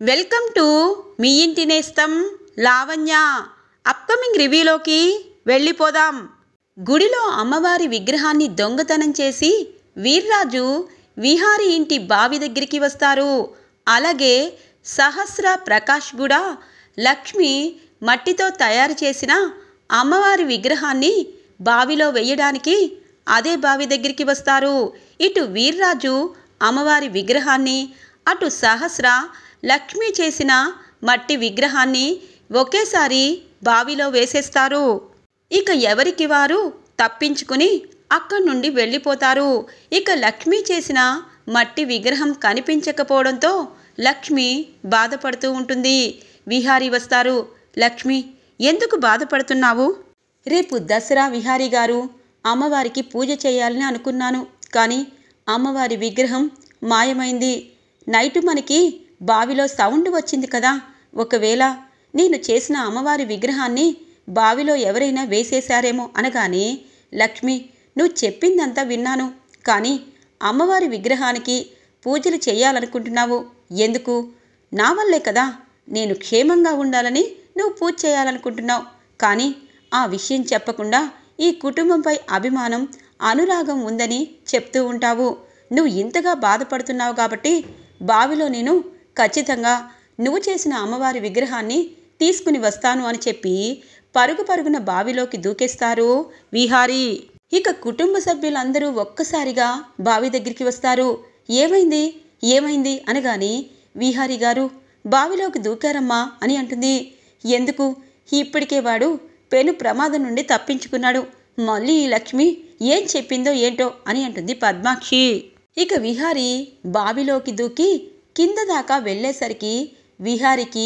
Welcome to me ఇంటి నేస్తం Lavanya. Upcoming రివ్యూలోకి వెళ్ళిపోదాం. గుడిలో అమ్మవారి విగ్రహాన్ని దొంగతనం చేసి వీర్రాజు విహారీ ఇంటి బావి దగ్గరికి వస్తారు. అలాగే సహస్ర ప్రకాష్ కూడా లక్ష్మి మట్టితో తయారు చేసిన అమ్మవారి విగ్రహాన్ని బావిలో వేయడానికి అదే బావి దగ్గరికి వస్తారు. ఇటు వీర్రాజు అమ్మవారి విగ్రహాన్ని, అటు సహస్ర లక్ష్మి చేసిన మట్టి విగ్రహాన్ని ఒకేసారి బావిలో వేసేస్తారు. ఇక ఎవరికి వారు తప్పించుకుని అక్కడి నుండి వెళ్ళిపోతారు. ఇక లక్ష్మి చేసిన మట్టి విగ్రహం కనిపించకపోవడంతో లక్ష్మి బాధపడుతూ ఉంటుంది. విహారీ వస్తారు. లక్ష్మి, ఎందుకు బాధపడుతున్నావు? రేపు దసరా విహారీ గారు, అమ్మవారికి పూజ చేయాలని అనుకున్నాను, కానీ అమ్మవారి విగ్రహం మాయమైంది. నైటు మనకి బావిలో సౌండ్ వచ్చింది కదా, ఒకవేళ నేను చేసిన అమ్మవారి విగ్రహాన్ని బావిలో ఎవరైనా వేసేశారేమో అనగానే, లక్ష్మి, నువ్వు చెప్పిందంతా విన్నాను, కానీ అమ్మవారి విగ్రహానికి పూజలు చేయాలనుకుంటున్నావు ఎందుకు? నా వల్లే కదా నేను క్షేమంగా ఉండాలని నువ్వు పూజ చేయాలనుకుంటున్నావు, కానీ ఆ విషయం చెప్పకుండా ఈ కుటుంబంపై అభిమానం, అనురాగం ఉందని చెప్తూ ఉంటావు. నువ్వు ఇంతగా బాధపడుతున్నావు కాబట్టి బావిలో నేను ఖచ్చితంగా నువ్వు చేసిన అమ్మవారి విగ్రహాన్ని తీసుకుని వస్తాను అని చెప్పి పరుగు పరుగున బావిలోకి దూకేస్తారు విహారీ. ఇక కుటుంబ సభ్యులందరూ ఒక్కసారిగా బావి దగ్గరికి వస్తారు. ఏమైంది ఏమైంది అనగానే, విహారీ గారు బావిలోకి దూకారమ్మా అని అంటుంది. ఎందుకు? ఇప్పటికే వాడు పెను ప్రమాదం నుండి తప్పించుకున్నాడు. మళ్ళీ ఈ లక్ష్మి ఏం చెప్పిందో ఏంటో అని అంటుంది పద్మాక్షి. ఇక విహారీ బావిలోకి దూకి కింద దాకా వెళ్ళేసరికి విహారికి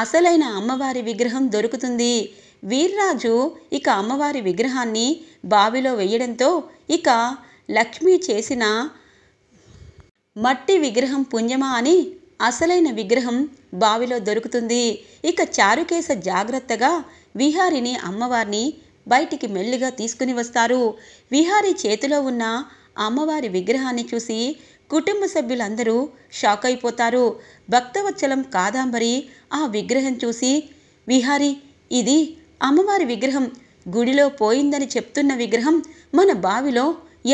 అసలైన అమ్మవారి విగ్రహం దొరుకుతుంది. వీర్రాజు ఇక అమ్మవారి విగ్రహాన్ని బావిలో వేయడంతో ఇక లక్ష్మి చేసిన మట్టి విగ్రహం పుణ్యమా అని అసలైన విగ్రహం బావిలో దొరుకుతుంది. ఇక చారుకేశ జాగ్రత్తగా విహారిని, అమ్మవారిని బయటికి మెల్లిగా తీసుకుని వస్తారు. విహారీ చేతిలో ఉన్న అమ్మవారి విగ్రహాన్ని చూసి కుటుంబ సభ్యులందరూ షాక్ అయిపోతారు. భక్తవత్సలం కాదాంబరి ఆ విగ్రహం చూసి, విహారీ, ఇది అమ్మవారి విగ్రహం, గుడిలో పోయిందని చెప్తున్న విగ్రహం మన బావిలో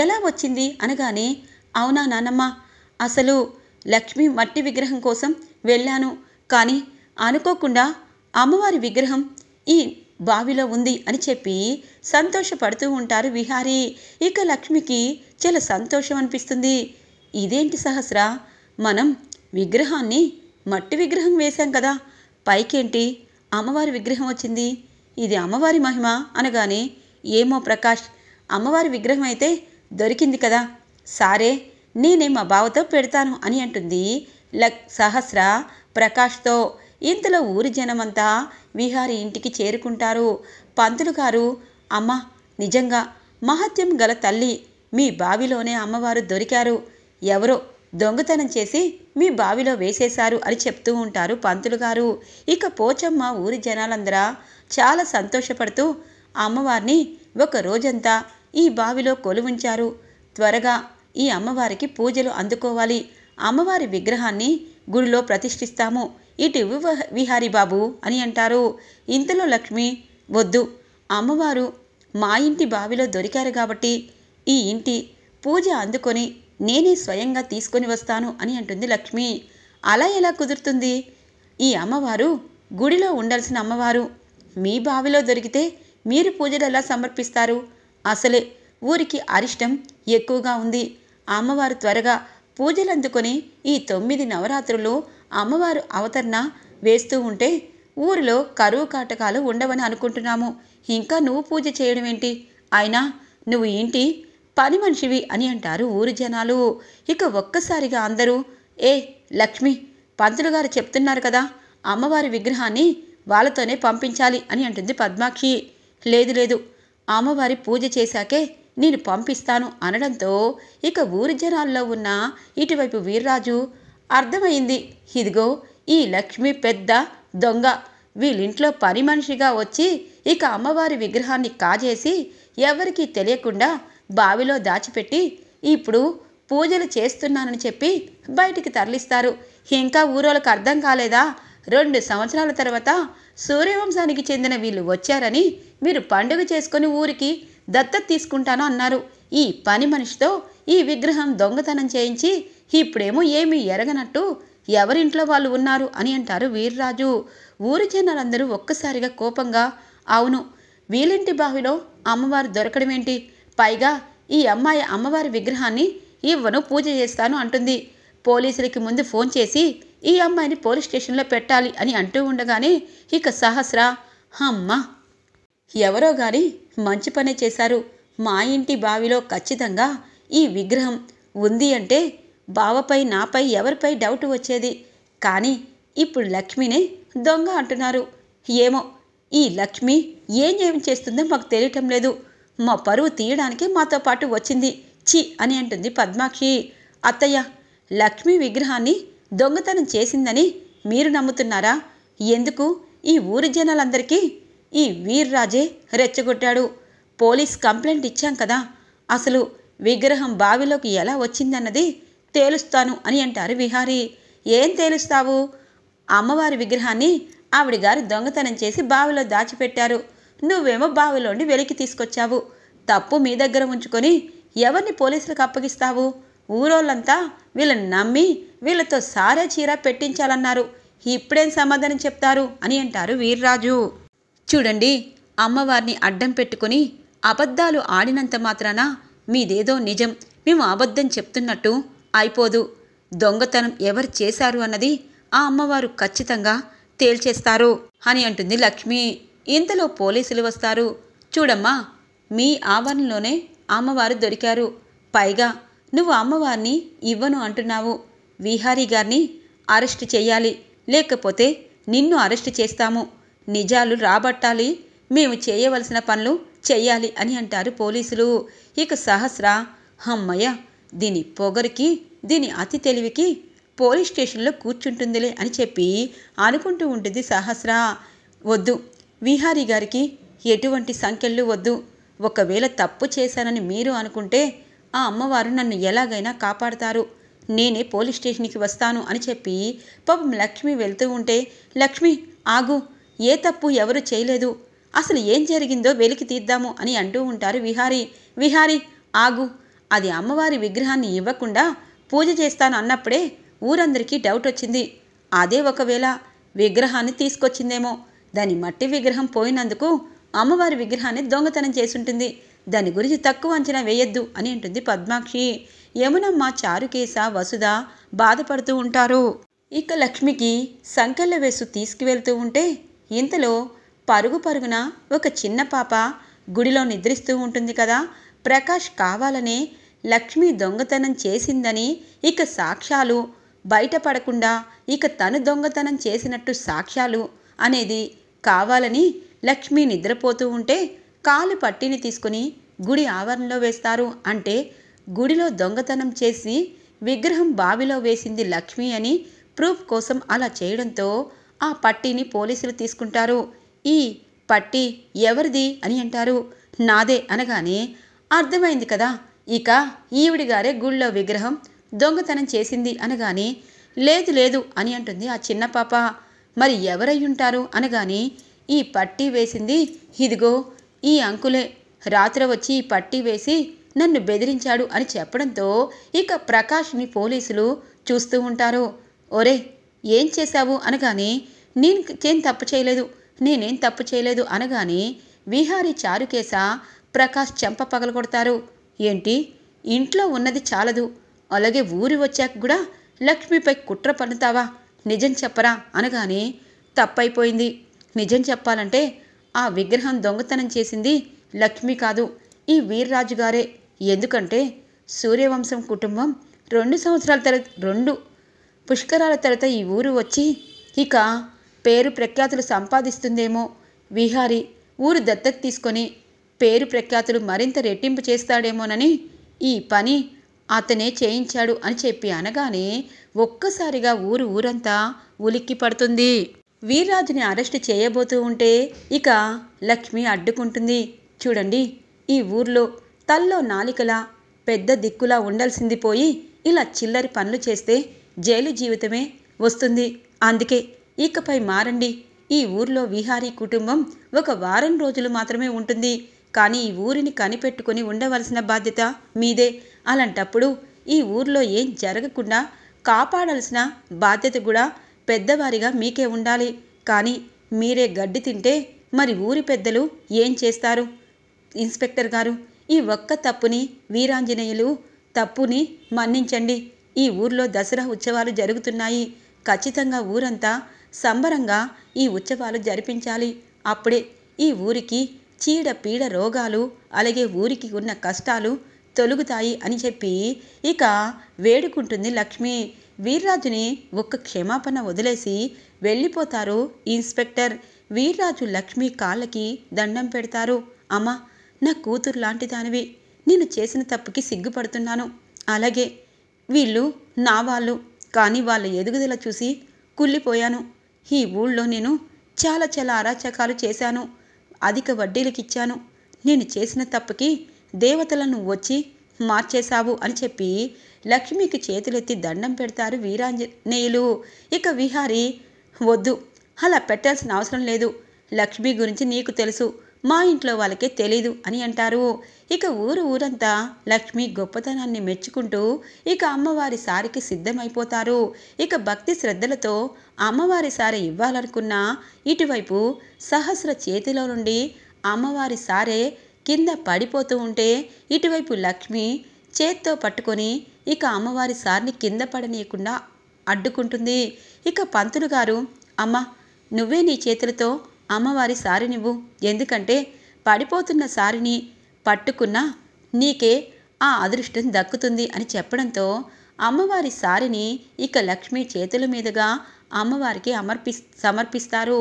ఎలా వచ్చింది అనగానే, అవునా నానమ్మ, అసలు లక్ష్మి మట్టి విగ్రహం కోసం వెళ్ళాను, కానీ అనుకోకుండా అమ్మవారి విగ్రహం ఈ బావిలో ఉంది అని చెప్పి సంతోషపడుతూ ఉంటారు విహారీ. ఇక లక్ష్మికి చాలా సంతోషం అనిపిస్తుంది. ఇదేంటి సహస్ర, మనం విగ్రహాన్ని మట్టి విగ్రహం వేశాం కదా, పైకేంటి అమ్మవారి విగ్రహం వచ్చింది, ఇది అమ్మవారి మహిమ అనగానే, ఏమో ప్రకాష్, అమ్మవారి విగ్రహం అయితే దొరికింది కదా, సారే నేనే మా బావతో పెడతాను అని అంటుంది సహస్ర ప్రకాష్తో. ఇంతలో ఊరి జనమంతా విహారీ ఇంటికి చేరుకుంటారు. పంతులు గారు, అమ్మ, నిజంగా మహత్యం గల తల్లి, మీ బావిలోనే అమ్మవారు దొరికారు, ఎవరో దొంగతనం చేసి మీ బావిలో వేసేశారు అని చెప్తూ ఉంటారు పంతులు గారు. ఇక పోచమ్మ, ఊరి జనాలందరూ చాలా సంతోషపడుతూ అమ్మవారిని ఒక రోజంతా ఈ బావిలో కొలువుంచారు, త్వరగా ఈ అమ్మవారికి పూజలు అందుకోవాలి, అమ్మవారి విగ్రహాన్ని గుడిలో ప్రతిష్ఠిస్తాము, ఇటు విహారీ బాబు అని అంటారు. ఇంతలో లక్ష్మి, వద్దు, అమ్మవారు మా ఇంటి బావిలో దొరికారు కాబట్టి ఈ ఇంటి పూజ అందుకొని నేనే స్వయంగా తీసుకొని వస్తాను అని అంటుంది లక్ష్మి. అలా ఎలా కుదురుతుంది? ఈ అమ్మవారు గుడిలో ఉండాల్సిన అమ్మవారు మీ బావిలో దొరికితే మీరు పూజలు ఎలా సమర్పిస్తారు? అసలే ఊరికి అరిష్టం ఎక్కువగా ఉంది, అమ్మవారు త్వరగా పూజలు అందుకొని ఈ 9 నవరాత్రులు అమ్మవారు అవతరణ వేస్తూ ఉంటే ఊరిలో కరువు కాటకాలు ఉండవని అనుకుంటున్నాము, ఇంకా నువ్వు పూజ చేయడం ఏంటి? అయినా నువ్వు ఇంటి పని మనిషివి అని అంటారు ఊరి జనాలు. ఇక ఒక్కసారిగా అందరూ, ఏ లక్ష్మి, పంతులు గారు చెప్తున్నారు కదా, అమ్మవారి విగ్రహాన్ని వాళ్ళతోనే పంపించాలి అని అంటుంది పద్మాక్షి. లేదు లేదు, అమ్మవారి పూజ చేశాకే నేను పంపిస్తాను అనడంతో ఇక ఊరి జనాల్లో ఉన్న ఇటువైపు వీర్రాజు, అర్థమైంది, ఇదిగో ఈ లక్ష్మి పెద్ద దొంగ, వీళ్ళింట్లో పని మనిషిగా వచ్చి ఇక అమ్మవారి విగ్రహాన్ని కాజేసి ఎవరికీ తెలియకుండా బావిలో దాచిపెట్టి ఇప్పుడు పూజలు చేస్తున్నానని చెప్పి బయటికి తరలిస్తారు, ఇంకా ఊరోళ్ళకి అర్థం కాలేదా? 2 సంవత్సరాల తర్వాత సూర్యవంశానికి చెందిన వీళ్ళు వచ్చారని మీరు పండుగ చేసుకుని ఊరికి దత్తత తీసుకుంటాను అన్నారు. ఈ పని మనిషితో ఈ విగ్రహం దొంగతనం చేయించి ఇప్పుడేమో ఏమీ ఎరగనట్టు ఎవరింట్లో వాళ్ళు ఉన్నారు అని అంటారు వీర్రాజు. ఊరి జనాలందరూ ఒక్కసారిగా కోపంగా, అవును, వీళ్ళింటి బావిలో అమ్మవారు దొరకడమేంటి? పైగా ఈ అమ్మాయి అమ్మవారి విగ్రహాన్ని ఇవ్వను, పూజ చేస్తాను అంటుంది. పోలీసులకి ముందు ఫోన్ చేసి ఈ అమ్మాయిని పోలీస్ స్టేషన్లో పెట్టాలి అని అంటూ ఉండగానే ఇక సహస్ర, అమ్మా, ఎవరో గాని మంచి పనే చేశారు. మా ఇంటి బావిలో ఖచ్చితంగా ఈ విగ్రహం ఉంది అంటే బావపై నాపై ఎవరిపై డౌట్ వచ్చేది. కానీ ఇప్పుడు లక్ష్మినే దొంగ అంటున్నారు. ఏమో ఈ లక్ష్మి ఏం చేస్తుందో మాకు తెలియటం లేదు. మా పరువు తీయడానికి మాతో పాటు వచ్చింది. చి అని అంటుంది పద్మాక్షి. అత్తయ్య, లక్ష్మి విగ్రహాన్ని దొంగతనం చేసిందని మీరు నమ్ముతున్నారా? ఎందుకు ఈ ఊరి జనాలందరికీ ఈ వీర్రాజే రెచ్చగొట్టాడు. పోలీస్ కంప్లైంట్ ఇచ్చాం కదా, అసలు విగ్రహం బావిలోకి ఎలా వచ్చిందన్నది తేలుస్తాను అని అంటారు విహారీ. ఏం తేలుస్తావు? అమ్మవారి విగ్రహాన్ని ఆవిడగారు దొంగతనం చేసి బావిలో దాచిపెట్టారు. నువ్వేమో బావిలోండి వెలికి తీసుకొచ్చావు. తప్పు మీ దగ్గర ఉంచుకొని ఎవరిని పోలీసులకు అప్పగిస్తావు? ఊరోళ్ళంతా వీళ్ళని నమ్మి వీళ్ళతో సారే చీర పెట్టించాలన్నారు. ఇప్పుడేం సమాధానం చెప్తారు అని అంటారు వీర్రాజు. చూడండి, అమ్మవారిని అడ్డం పెట్టుకుని అబద్ధాలు ఆడినంత మాత్రాన మీదేదో నిజం, మేము అబద్ధం చెప్తున్నట్టు అయిపోదు. దొంగతనం ఎవరు చేశారు అన్నది ఆ అమ్మవారు ఖచ్చితంగా తేల్చేస్తారు అని అంటుంది లక్ష్మి. ఇంతలో పోలీసులు వస్తారు. చూడమ్మా, మీ ఆవరణలోనే అమ్మవారు దొరికారు. పైగా నువ్వు అమ్మవారిని ఇవ్వను అంటున్నావు. విహారీ గారిని అరెస్ట్ చెయ్యాలి, లేకపోతే నిన్ను అరెస్ట్ చేస్తాము. నిజాలు రాబట్టాలి, మేము చేయవలసిన పనులు చెయ్యాలి అని అంటారు పోలీసులు. ఇక సహస్ర, అమ్మయ్య, దీని పొగరికి, దీని అతి తెలివికి పోలీస్ స్టేషన్లో కూర్చుంటుందిలే అని చెప్పి అనుకుంటూ ఉంటుంది సహస్ర. వద్దు, విహారీ గారికి ఎటువంటి సంఖ్యలు వద్దు. ఒకవేళ తప్పు చేశానని మీరు అనుకుంటే ఆ అమ్మవారు నన్ను ఎలాగైనా కాపాడతారు. నేనే పోలీస్ స్టేషన్కి వస్తాను అని చెప్పి పాపం లక్ష్మి వెళ్తూ ఉంటే, లక్ష్మి ఆగు, ఏ తప్పు ఎవరు చేయలేదు, అసలు ఏం జరిగిందో వెలికి తీద్దాము అని అంటూ ఉంటారు విహారీ. విహారీ ఆగు, అది అమ్మవారి విగ్రహాన్ని ఇవ్వకుండా పూజ చేస్తాను అన్నప్పుడే ఊరందరికీ డౌట్ వచ్చింది. అదే ఒకవేళ విగ్రహాన్ని తీసుకొచ్చిందేమో. దాని మట్టి విగ్రహం పోయినందుకు అమ్మవారి విగ్రహాన్ని దొంగతనం చేసుంటుంది. దాని గురించి తక్కువ అంచనా వేయొద్దు అని అంటుంది పద్మాక్షి. యమునమ్మ, చారుకేశ, వసుధ బాధపడుతూ ఉంటారు. ఇక లక్ష్మికి సంకెళ్ళ వేసు తీసుకువెళ్తూ ఉంటే ఇంతలో పరుగు పరుగున ఒక చిన్న పాప గుడిలో నిద్రిస్తూ ఉంటుంది కదా. ప్రకాష్ కావాలనే లక్ష్మి దొంగతనం చేసిందని ఇక సాక్ష్యాలు బయటపడకుండా, ఇక తను దొంగతనం చేసినట్టు సాక్ష్యాలు అనేది కావాలని లక్ష్మి నిద్రపోతూ ఉంటే కాలు పట్టిని తీసుకుని గుడి ఆవరణలో వేస్తారు. అంటే గుడిలో దొంగతనం చేసి విగ్రహం బావిలో వేసింది లక్ష్మి అని ప్రూఫ్ కోసం అలా చేయడంతో ఆ పట్టీని పోలీసులు తీసుకుంటారు. ఈ పట్టీ ఎవరిది అని అంటారు. నాదే అనగానే అర్థమైంది కదా, ఇక ఈవిడిగారే గుళ్ళో విగ్రహం దొంగతనం చేసింది అనగానే లేదు లేదు అని అంటుంది ఆ చిన్న పాప. మరి ఎవరయ్యుంటారు అనగానే ఈ పట్టీ వేసింది ఇదిగో ఈ అంకులే, రాత్రి వచ్చి ఈ పట్టీ వేసి నన్ను బెదిరించాడు అని చెప్పడంతో ఇక ప్రకాష్ని పోలీసులు చూస్తూ ఉంటారు. ఒరే, ఏం చేశావు అనగానే నేనేం తప్పు చేయలేదు అనగానే విహారీ, చారుకేశ ప్రకాష్ చెంప పగలగొడతారు. ఏంటి, ఇంట్లో ఉన్నది చాలదు, అలాగే ఊరి వచ్చాక కూడా లక్ష్మిపై కుట్ర పన్నుతావా? నిజం చెప్పరా అనగానే తప్పైపోయింది, నిజం చెప్పాలంటే ఆ విగ్రహం దొంగతనం చేసింది లక్ష్మి కాదు, ఈ వీర్రాజు గారే. ఎందుకంటే సూర్యవంశం కుటుంబం 2 పుష్కరాల తర్వాత ఈ ఊరు వచ్చి ఇక పేరు ప్రఖ్యాతులు సంపాదిస్తుందేమో. విహారీ ఊరు దత్తత తీసుకొని పేరు ప్రఖ్యాతులు మరింత రెట్టింపు చేస్తాడేమోనని ఈ పని అతనే చేయించాడు అని చెప్పి అనగానే ఒక్కసారిగా ఊరంతా ఉలిక్కి పడుతుంది. వీర్రాజుని అరెస్ట్ చేయబోతూ ఉంటే ఇక లక్ష్మి అడ్డుకుంటుంది. చూడండి, ఈ ఊర్లో తల్లో నాలికలా పెద్ద దిక్కులా ఉండాల్సింది పోయి ఇలా చిల్లరి పనులు చేస్తే జైలు జీవితమే వస్తుంది. అందుకే ఇకపై మారండి. ఈ ఊర్లో విహారీ కుటుంబం ఒక వారం రోజులు మాత్రమే ఉంటుంది. కానీ ఈ ఊరిని కనిపెట్టుకుని ఉండవలసిన బాధ్యత మీదే. అలాంటప్పుడు ఈ ఊర్లో ఏం జరగకుండా కాపాడాల్సిన బాధ్యత కూడా పెద్దవారిగా మీకే ఉండాలి. కానీ మీరే గడ్డి తింటే మరి ఊరి పెద్దలు ఏం చేస్తారు? ఇన్స్పెక్టర్ గారు, ఈ ఒక్క తప్పుని వీరాంజనేయులు తప్పుని మన్నించండి. ఈ ఊర్లో దసరా ఉత్సవాలు జరుగుతున్నాయి. ఖచ్చితంగా ఊరంతా సంబరంగా ఈ ఉత్సవాలు జరిపించాలి. అప్పుడే ఈ ఊరికి చీడ పీడ రోగాలు అలాగే ఊరికి ఉన్న కష్టాలు తొలుగుతాయి అని చెప్పి ఇక వేడుకుంటుంది లక్ష్మి. వీర్రాజుని ఒక్క క్షమాపణ వదిలేసి వెళ్ళిపోతారు ఇన్స్పెక్టర్. వీర్రాజు లక్ష్మి కాళ్ళకి దండం పెడతారు. అమ్మా, నా కూతురు లాంటి దానివి. నేను చేసిన తప్పుకి సిగ్గుపడుతున్నాను. అలాగే వీళ్ళు నా వాళ్ళు, కానీ వాళ్ళ ఎదుగుదల చూసి కుళ్ళిపోయాను. ఈ ఊళ్ళో నేను చాలా చాలా అరాచకాలు చేశాను. అధిక వడ్డీలకిచ్చాను. నేను చేసిన తప్పుకి దేవతలను వచ్చి మార్చేశావు అని చెప్పి లక్ష్మికి చేతులెత్తి దండం పెడతారు వీరాంజనేయులు. ఇక విహారీ, వద్దు, అలా పెట్టాల్సిన అవసరం లేదు. లక్ష్మి గురించి నీకు తెలుసు, మా ఇంట్లో వాళ్ళకే తెలీదు అని అంటారు. ఇక ఊరంతా లక్ష్మి గొప్పతనాన్ని మెచ్చుకుంటూ ఇక అమ్మవారి సారికి సిద్ధమైపోతారు. ఇక భక్తి శ్రద్ధలతో అమ్మవారి సారె ఇవ్వాలనుకున్న ఇటువైపు సహస్ర చేతిలో నుండి అమ్మవారి సారే కింద పడిపోతూ ఉంటే ఇటువైపు లక్ష్మి చేత్తో పట్టుకొని ఇక అమ్మవారి సారిని కింద పడనీయకుండా అడ్డుకుంటుంది. ఇక పంతులు గారు, అమ్మ, నువ్వే నీ చేతులతో అమ్మవారి సారినివ్వు. ఎందుకంటే పడిపోతున్న సారిని పట్టుకున్నా నీకే ఆ అదృష్టం దక్కుతుంది అని చెప్పడంతో అమ్మవారి సారిని ఇక లక్ష్మి చేతుల మీదుగా అమ్మవారికి సమర్పిస్తారు.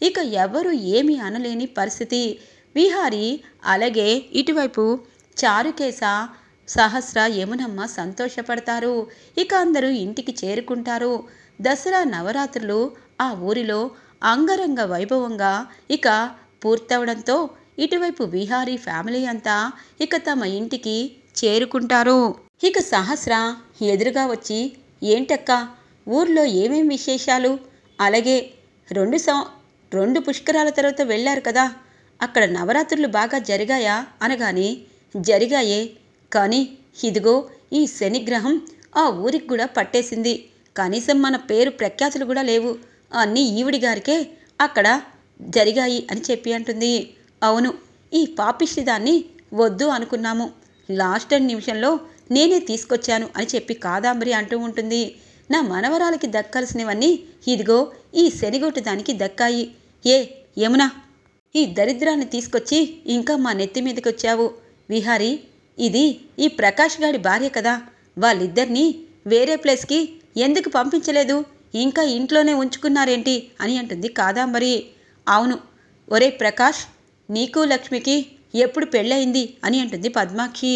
ఇక ఎవరు ఏమీ అనలేని పరిస్థితి. విహారీ అలాగే ఇటువైపు చారుకేశ, సహస్ర, యమునమ్మ సంతోషపడతారు. ఇక అందరూ ఇంటికి చేరుకుంటారు. దసరా నవరాత్రులు ఆ ఊరిలో అంగరంగ వైభవంగా ఇక పూర్తవడంతో ఇటువైపు విహారీ ఫ్యామిలీ అంతా ఇక తమ ఇంటికి చేరుకుంటారు. ఇక సహస్ర ఎదురుగా వచ్చి, ఏంటక్క, ఊర్లో ఏమేం విశేషాలు? అలాగే రెండు పుష్కరాల తర్వాత వెళ్ళారు కదా, అక్కడ నవరాత్రులు బాగా జరిగాయా అనగానే, జరిగాయే, కానీ ఇదిగో ఈ శనిగ్రహం ఆ ఊరికి కూడా పట్టేసింది. కనీసం మన పేరు ప్రఖ్యాతులు కూడా లేవు. అన్నీ ఈవిడి గారికే అక్కడ జరిగాయి అని చెప్పి అంటుంది. అవును, ఈ పాపిష్టి దాన్ని వద్దు అనుకున్నాము. లాస్ట్ నిమిషంలో నేనే తీసుకొచ్చాను అని చెప్పి కాదాంబరి అంటూ ఉంటుంది. నా మనవరాలకి దక్కాల్సినవన్నీ ఇదిగో ఈ శనిగొట్టు దానికి దక్కాయి. ఏ యమునా, ఈ దరిద్రాన్ని తీసుకొచ్చి ఇంకా మా నెత్తి మీదకి వచ్చావు. విహారీ, ఇది ఈ ప్రకాష్ గాడి భార్య కదా, వాళ్ళిద్దరినీ వేరే ప్లేస్కి ఎందుకు పంపించలేదు? ఇంకా ఇంట్లోనే ఉంచుకున్నారేంటి అని అంటుంది కాదాంబరి. అవును, ఒరే ప్రకాష్, నీకు లక్ష్మికి ఎప్పుడు పెళ్ళయింది అని అంటుంది పద్మాక్షి.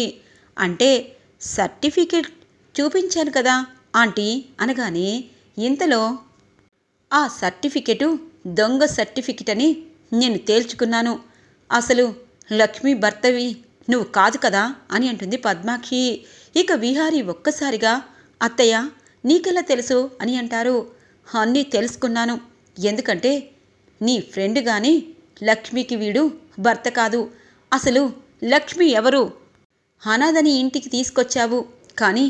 అంటే సర్టిఫికెట్ చూపించాను కదా ఆంటీ అనగానే, ఇంతలో ఆ సర్టిఫికెటు దొంగ సర్టిఫికెట్ అని నేను తేల్చుకున్నాను. అసలు లక్ష్మి భర్తవి నువ్వు కాదు కదా అని అంటుంది పద్మాక్షి. ఇక విహారీ ఒక్కసారిగా, అత్తయ్య నీకెలా తెలుసు అని అంటారు. అన్నీ తెలుసుకున్నాను. ఎందుకంటే నీ ఫ్రెండ్ గాని లక్ష్మికి వీడు భర్త కాదు. అసలు లక్ష్మి ఎవరు? అనాథని ఇంటికి తీసుకొచ్చావు, కానీ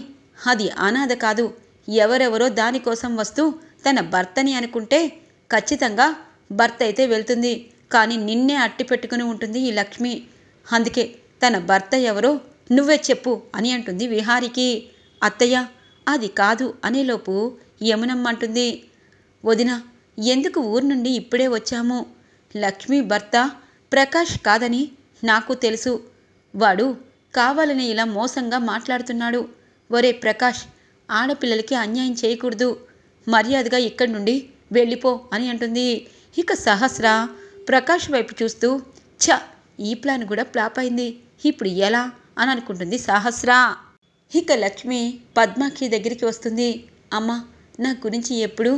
అది అనాథ కాదు. ఎవరెవరో దానికోసం వస్తూ తన భర్తని అనుకుంటే ఖచ్చితంగా భర్త అయితే వెళ్తుంది, కానీ నిన్నే అట్టి పెట్టుకుని ఉంటుంది ఈ లక్ష్మి. అందుకే తన భర్త ఎవరో నువ్వే చెప్పు అని అంటుంది విహారికి. అత్తయ్య అది కాదు అనేలోపు యమునమ్మ అంటుంది, వదిన, ఎందుకు ఊరు నుండి ఇప్పుడే వచ్చాము. లక్ష్మి భర్త ప్రకాష్ కాదని నాకు తెలుసు. వాడు కావాలని ఇలా మోసంగా మాట్లాడుతున్నాడు. ఒరే ప్రకాష్, ఆడపిల్లలకి అన్యాయం చేయకూడదు. మర్యాదగా ఇక్కడి నుండి వెళ్ళిపో అని అంటుంది. ఇక సహస్ర ప్రకాష్ వైపు చూస్తూ, ఛ, ఈ ప్లాన్ కూడా ఫ్లాప్ అయింది, ఇప్పుడు ఎలా అని అనుకుంటుంది సహస్ర. ఇక లక్ష్మి పద్మాక్షి దగ్గరికి వస్తుంది. అమ్మ, నా గురించి ఎప్పుడూ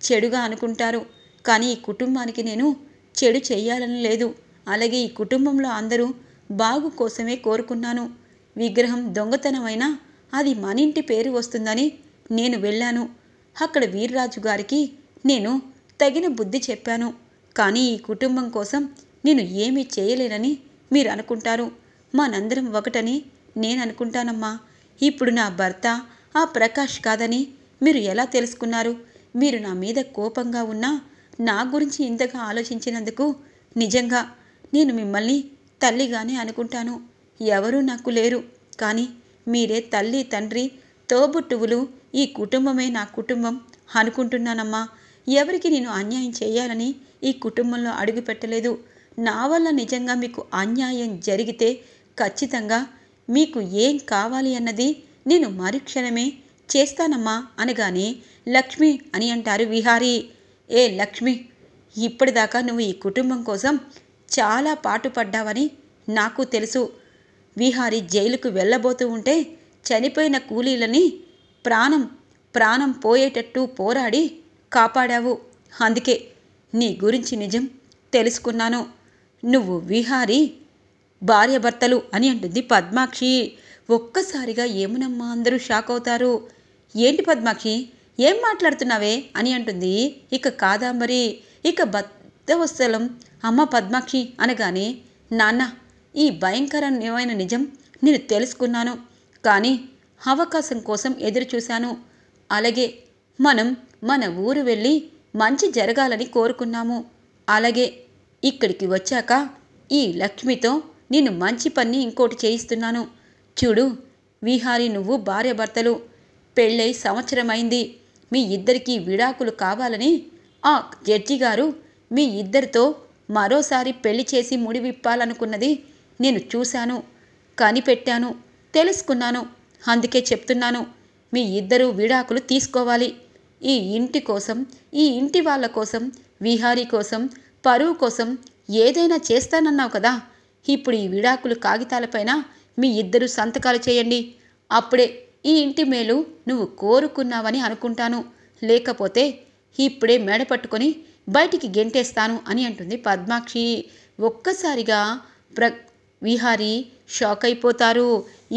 చెడుగా అనుకుంటారు, కానీ ఈ కుటుంబానికి నేను చెడు చెయ్యాలని లేదు. అలాగే ఈ కుటుంబంలో అందరూ బాగు కోసమే కోరుకున్నాను. విగ్రహం దొంగతనమైనా అది మన ఇంటి పేరు వస్తుందని నేను వెళ్ళాను. అక్కడ వీర్రాజు గారికి నేను తగిన బుద్ధి చెప్పాను. కానీ ఈ కుటుంబం కోసం నేను ఏమీ చేయలేనని మీరు అనుకుంటారు. మనందరం ఒకటని నేను అనుకుంటానమ్మా. ఇప్పుడు నా భర్త ఆ ప్రకాష్ కాదని మీరు ఎలా తెలుసుకున్నారు? మీరు నా మీద కోపంగా ఉన్నా నా గురించి ఇంతగా ఆలోచించినందుకు నిజంగా నేను మిమ్మల్ని తల్లిగానే అనుకుంటాను. ఎవరూ నాకు లేరు, కానీ మీరే తల్లి, తండ్రి, తోబుట్టువులు, ఈ కుటుంబమే నా కుటుంబం అనుకుంటున్నానమ్మా. ఎవరికి నేను అన్యాయం చేయాలని ఈ కుటుంబంలో అడుగు పెట్టలేదు. నా వల్ల నిజంగా మీకు అన్యాయం జరిగితే ఖచ్చితంగా మీకు ఏం కావాలి అన్నది నేను మరుక్షణమే చేస్తానమ్మా అనగానే లక్ష్మి అని అంటారు విహారీ. ఏ లక్ష్మి, ఇప్పటిదాకా నువ్వు ఈ కుటుంబం కోసం చాలా పాటుపడ్డావని నాకు తెలుసు. విహారీ జైలుకు వెళ్ళబోతూ ఉంటే చనిపోయిన కూలీలని ప్రాణం పోయేటట్టు పోరాడి కాపాడావు. అందుకే నీ గురించి నిజం తెలుసుకున్నాను. నువ్వు విహారీ భార్యాభర్తలు అని అంటుంది పద్మాక్షి. ఒక్కసారిగా ఏమునమ్మా అందరూ షాక్ అవుతారు. ఏంటి పద్మాక్షి, ఏం మాట్లాడుతున్నావే అని అంటుంది ఇక కాదాంబరి. ఇక భక్తవత్సలం అమ్మ పద్మాక్షి అనగానే, నాన్న, ఈ భయంకరమైన నిజం నేను తెలుసుకున్నాను. కానీ అవకాశం కోసం ఎదురు చూశాను. అలాగే మనం మన ఊరు వెళ్ళి మంచి జరగాలని కోరుకున్నాము. అలాగే ఇక్కడికి వచ్చాక ఈ లక్ష్మితో నేను మంచి పని ఇంకోటి చేయిస్తున్నాను. చూడు విహారీ, నువ్వు భార్యాభర్తలు, పెళ్ళై సంవత్సరమైంది. మీ ఇద్దరికీ విడాకులు కావాలని ఆ జడ్జి గారు మీ ఇద్దరితో మరోసారి పెళ్లి చేసి ముడివిప్పాలనుకున్నది నేను చూశాను, కనిపెట్టాను, తెలుసుకున్నాను. అందుకే చెప్తున్నాను, మీ ఇద్దరూ విడాకులు తీసుకోవాలి. ఈ ఇంటి కోసం, ఈ ఇంటి వాళ్ళ కోసం, విహారీ కోసం, పరువు కోసం ఏదైనా చేస్తానన్నావు కదా. ఇప్పుడు ఈ విడాకులు కాగితాలపైన మీ ఇద్దరు సంతకాలు చేయండి. అప్పుడే ఈ ఇంటి మేలు నువ్వు కోరుకున్నావని అనుకుంటాను. లేకపోతే ఇప్పుడే మెడ పట్టుకొని బయటికి గెంటేస్తాను అని అంటుంది పద్మాక్షి. ఒక్కసారిగా విహారీ షాక్ అయిపోతారు.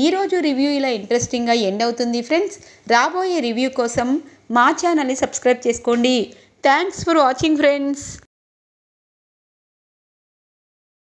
ఈరోజు రివ్యూ ఇలా ఇంట్రెస్టింగ్గా ఎండ్ అవుతుంది ఫ్రెండ్స్. రాబోయే రివ్యూ కోసం మా ఛానల్ని సబ్స్క్రైబ్ చేసుకోండి. Thanks for watching friends.